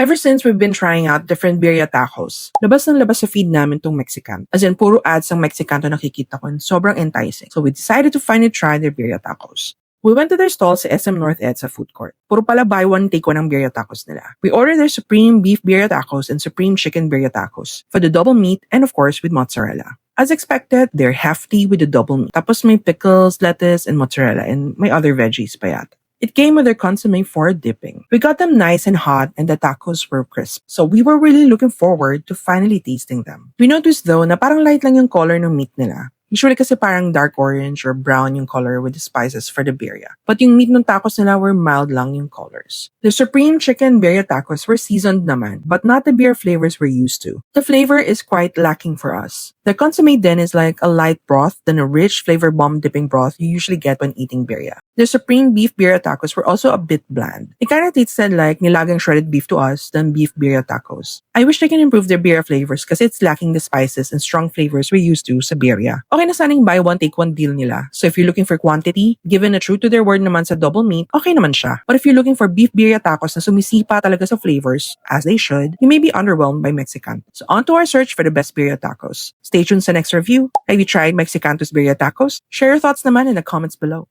Ever since we've been trying out different birria tacos, labas ng labas sa feed namin tong Mexican. As in, puro ads ng Mexican to nakikita ko and sobrang enticing. So we decided to finally try their birria tacos. We went to their stall sa SM North Edsa food court. Puro pala buy one take one ang birria tacos nila. We ordered their supreme beef birria tacos and supreme chicken birria tacos for the double meat and of course with mozzarella. As expected, they're hefty with the double meat. Tapos may pickles, lettuce, and mozzarella and may other veggies pa yata. It came with their consomme for dipping. We got them nice and hot and the tacos were crisp. So we were really looking forward to finally tasting them. We noticed though na parang light lang yung color ng meat nila. Usually kasi parang dark orange or brown yung color with the spices for the birria. But yung meat ng tacos nila were mild lang yung colors. The supreme chicken birria tacos were seasoned naman, but not the beer flavors we're used to. The flavor is quite lacking for us. The consomme then is like a light broth than a rich flavor bomb dipping broth you usually get when eating birria. The supreme beef birria tacos were also a bit bland. It kind of tasted like nilagang shredded beef to us than beef birria tacos. I wish they can improve their birria flavors kasi it's lacking the spices and strong flavors we're used to sa birria. Okay na sana yung buy one take one deal nila. So if you're looking for quantity, given a true to their word naman sa double meat, okay naman siya. But if you're looking for beef birria tacos na sumisipa talaga sa flavors, as they should, you may be underwhelmed by Mexican. So on to our search for the best birria tacos. Stay tuned sa next review. Have you tried Mexicanto's birria tacos? Share your thoughts naman in the comments below.